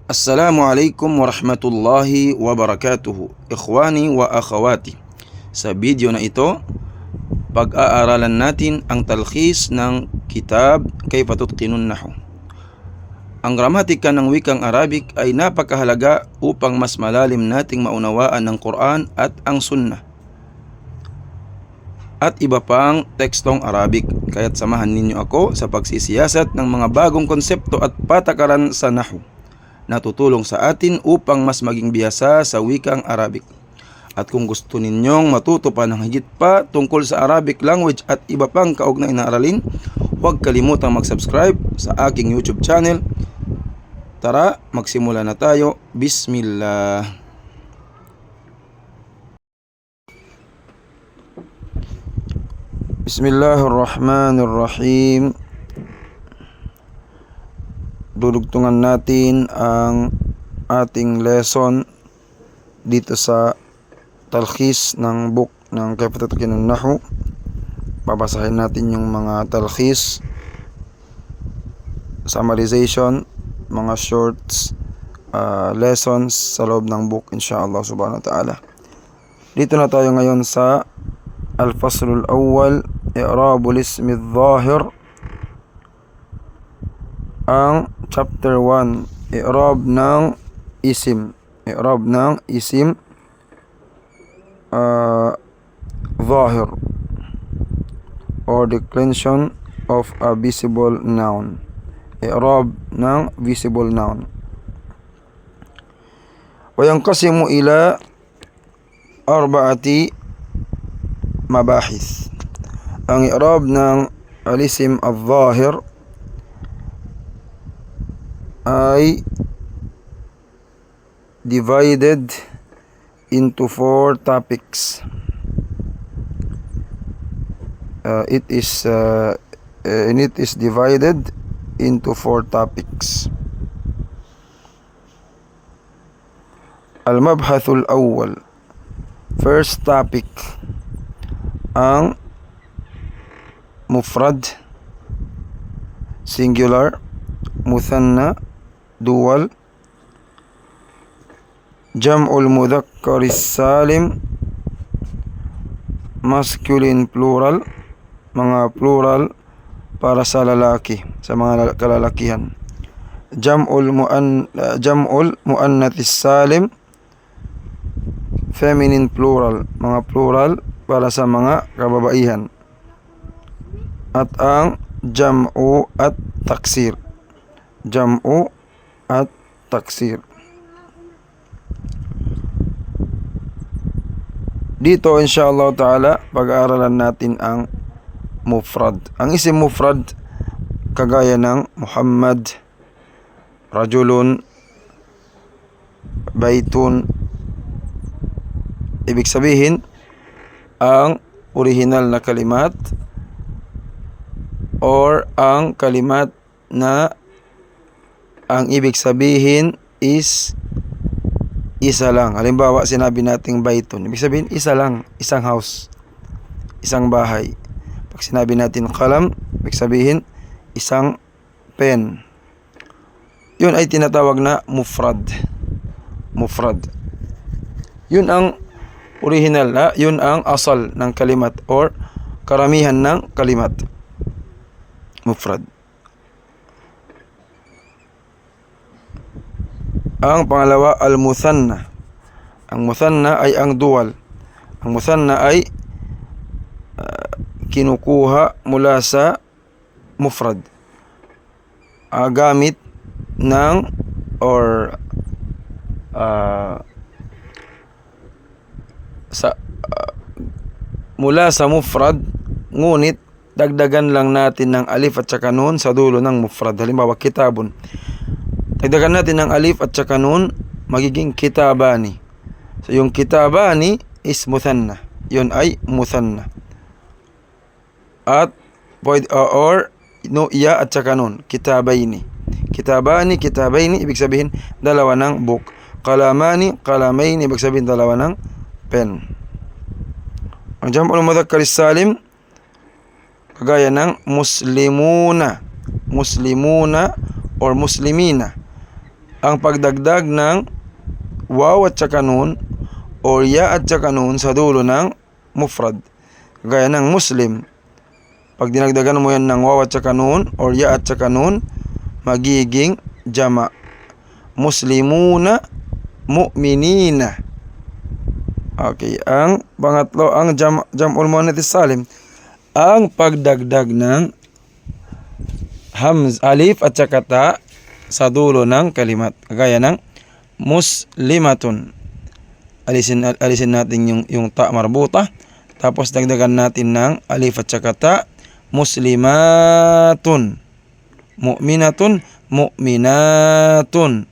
Assalamualaikum warahmatullahi wabarakatuh. Ikhwani wa akhawati. Sa video na ito, pag-aaralan natin ang talkhis ng kitab Kayfa Tutqinun Nahw. Ang gramatika ng wikang Arabic ay napakahalaga upang mas malalim nating maunawaan ng Quran at ang Sunnah at iba pang tekstong Arabic. Kaya't samahan ninyo ako sa pagsisiyasat ng mga bagong konsepto at patakaran sa Nahw na tutulong sa atin upang mas maging bihasa sa wikang Arabic. At kung gusto ninyong matuto pa ng higit pa tungkol sa Arabic language at iba pang kaugnay na aralin, huwag kalimutang mag-subscribe sa aking YouTube channel. Tara, magsimula na tayo. Bismillah. Bismillahirrahmanirrahim. Dudugtungan natin ang ating lesson dito sa talkhis ng book ng Kayfa Tutqinun Nahw. Babasahin natin yung mga talkhis, summarization, mga shorts, lessons sa loob ng book, insyaAllah subhanahu wa ta'ala. Dito na tayo ngayon sa Al-Faslul Awwal, I'rabul Ismi Adh-Dhahir. Ang chapter 1, i'rab ng isim. I'rab ng isim dhahir or declension of a visible noun. I'rab ng visible noun. Wayanqasimu ila arba'ati mabahis. Ang i'rab ng al-isim adh-dhahir ay divided into 4 topics. It is divided into 4 topics. Al-mabhathul awwal, first topic, ang mufrad, singular, muthanna, dual, jam'ul mudhakkaris salim, masculine plural, mga plural para sa lalaki, sa mga kalalakihan. Jam'ul muannathis salim, feminine plural, mga plural para sa mga kababaihan. At ang jam'u at taksir, jam'u at taksir. Dito insyaAllah ta'ala pag-aaralan natin ang mufrad. Ang isim mufrad kagaya ng Muhammad, rajulun, baytun. Ibig sabihin, ang original na kalimat or ang kalimat na ang ibig sabihin is isa lang. Halimbawa, sinabi nating baytun, ibig sabihin isa lang, isang house, isang bahay. Pag sinabi natin qalam, ibig sabihin isang pen. Yun ay tinatawag na mufrad. Mufrad. Yun ang original, yun ang asal ng kalimat or karamihan ng kalimat. Mufrad. Ang pangalawa, al-muthanna. Ang muthanna ay ang dual. Ang muthanna ay kinukuha mula sa mufrad. Gamit ng or mula sa mufrad, ngunit dagdagan lang natin ng alif at saka nun sa dulo ng mufrad. Halimbawa, kitabun. Dagdagan natin ng alif at saka nun, magiging kitabani. So, yung kitabani is muthanna. Yun ay muthanna. At, or, no, iya at saka nun, kitabayni. Kitabani, kitabayni, ibig sabihin, dalawa ng book. Qalamani, qalamaini, ibig sabihin, dalawa ng pen. Ang jam'ul mudhakkaris salim, kagaya ng muslimuna, muslimuna or muslimina. ang pagdagdag ng waw at saka nun o ya at saka nun sa dulo ng mufrad. Gaya ng Muslim. Pag dinagdagan mo yan ng waw at saka nun o ya at saka nun, magiging jama. Muslimuna, mu'minina. Okay, ang pangatlo, ang jam'ul muannath salim, ang pagdagdag ng alif at saka ta sa dulo ng kalimat. Gaya ng muslimatun. Alisin natin yung ta marbuta. Tapos dagdagan natin ng alif at saka ta. Muslimatun. Mu'minatun. Mu'minatun.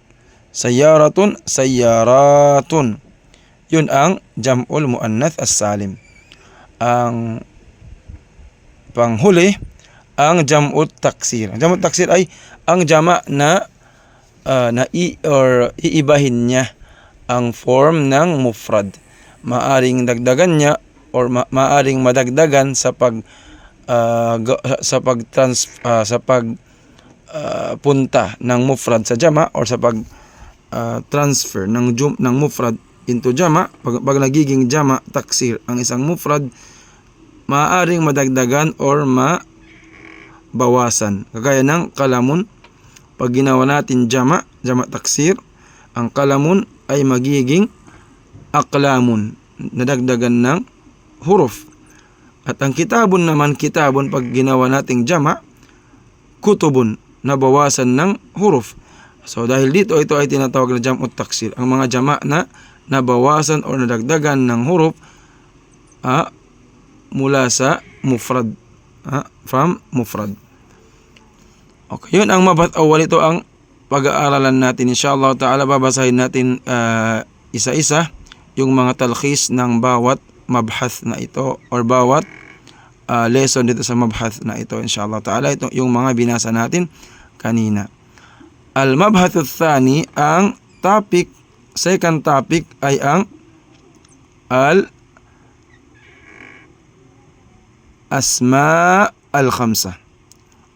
Sayyaratun. Sayyaratun. Yun ang jam'ul muannath as-salim. Ang panghuli, ang jam'ut taksir. Ang jam'ut taksir ay ang jama na iibahin niya ang form ng mufrad. Maaring dagdagan niya or maaring madagdagan sa punta ng mufrad sa jama or sa pag transfer ng mufrad into jama. Pag nagiging jama taksir ang isang mufrad, maaring madagdagan or mabawasan. Kagaya ng kalamun, pag ginawa natin jama taksir, ang kalamun ay magiging aklamun, nadagdagan ng huruf. At ang kitabun naman, kitabun, pag ginawa nating jama, kutubun, nabawasan ng huruf. So dahil dito, ito ay tinatawag na jam'ut taksir. Ang mga jama na nabawasan o nadagdagan ng huruf mula sa mufrad, from mufrad. Okay, yun ang mabath awal. Ito ang pag-aaralan natin. Inshallah ta'ala, babasahin natin isa-isa yung mga talkhis ng bawat mabhath na ito or bawat lesson dito sa mabhath na ito. Inshallah ta'ala, ito yung mga binasa natin kanina. Al-mabhath al-thani, ang topic, second topic ay ang al-asma al-khamsa.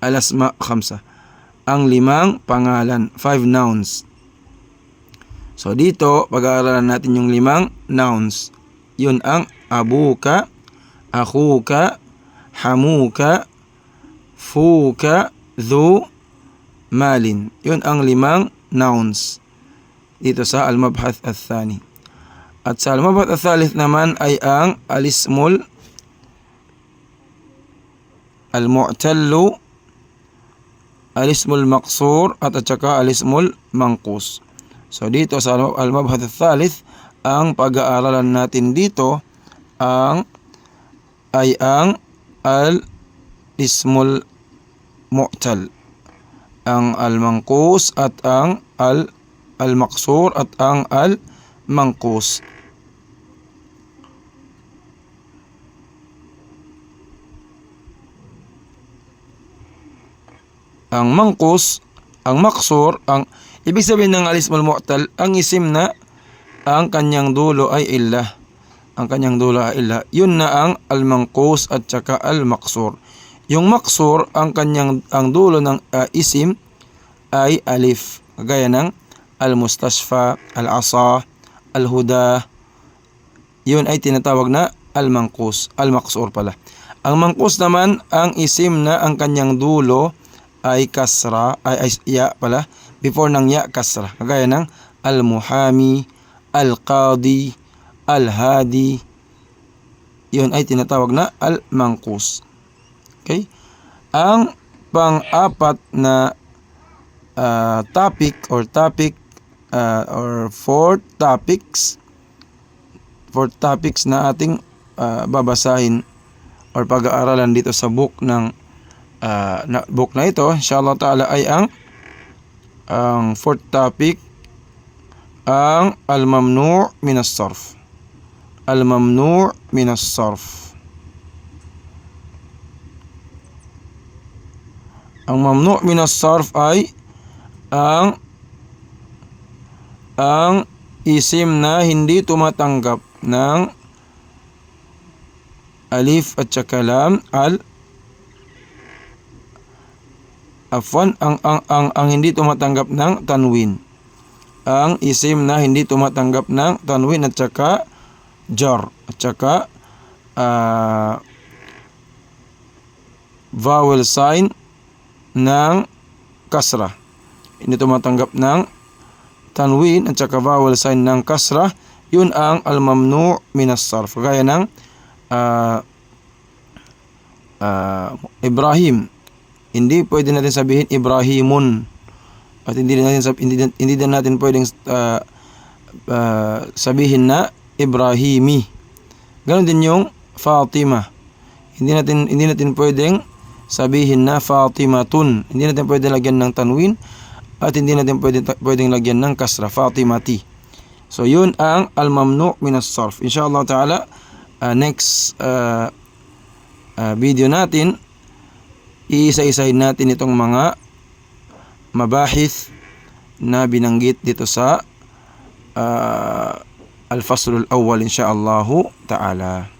Al-asma khamsa, ang 5 pangalan, 5 nouns. So dito, pag-aaralan natin yung 5 nouns. Yun ang abuka, akhuka, hamuka, fuka, dhu, malin. Yun ang 5 nouns dito sa al-mabhath al-thani. At sa al-mabhath al-thalith naman ay ang al-ismul al-mu'tallu, al-ismul maqsur at saka al-ismul manqus. So dito sa al-mabhath al-thalith, ang pag-aaralan natin dito ay ang al-ismul mu'tal, ang al-manqus at ang al-maqsur at ang al-manqus. Ang manqus, ang maqsur, ang ibig sabihin ng al-ismul mu'tal, ang isim na ang kanyang dulo ay illah. Ang kanyang dulo ay illah. Yun na ang al-manqus at saka al-maqsur. Yung maqsur, ang dulo ng isim ay alif. Kagaya ng al-mustashfa, al-asa, al-huda. Yun ay tinatawag na al-manqus. Al-maqsur pala. Ang manqus naman, ang isim na ang kanyang dulo ay kasra, ay ya pala. Before ng ya, kasra. Kagaya ng al-muhami, al-qadi, al-hadi. Yun ay tinatawag na al-manqus. Okay? Ang pang-apat na topic or four topics na ating babasahin or pag-aaralan dito sa book na ito, inshallah ta'ala, ay ang fourth topic, ang al-mamnu' min as-sarf. Al-mamnu' min as-sarf. Ang mamnu' min as-sarf ay ang isim na hindi tumatanggap ng alif at saka lam, ang hindi tumatanggap ng tanwin. ang isim na hindi tumatanggap ng tanwin at saka jar at saka vowel sign ng kasra. Hindi tumatanggap ng tanwin at saka vowel sign ng kasra, yun ang al-mamnu' minas sarf. Gaya ng Ibrahim. Hindi pwede natin sabihin Ibrahimun. At hindi din natin pwedeng sabihin na Ibrahimi. Ganon din yung Fatima. Hindi natin pwedeng sabihin na Fatimatun. Hindi natin pwedeng lagyan ng tanwin at hindi natin pwedeng lagyan ng kasra, Fatimati. So yun ang al-mamnu' minas sarf. Inshallah ta'ala, next video natin, iisa-isahin natin itong mga mabahith na binanggit dito sa al-faslul awwal insyaallah ta'ala.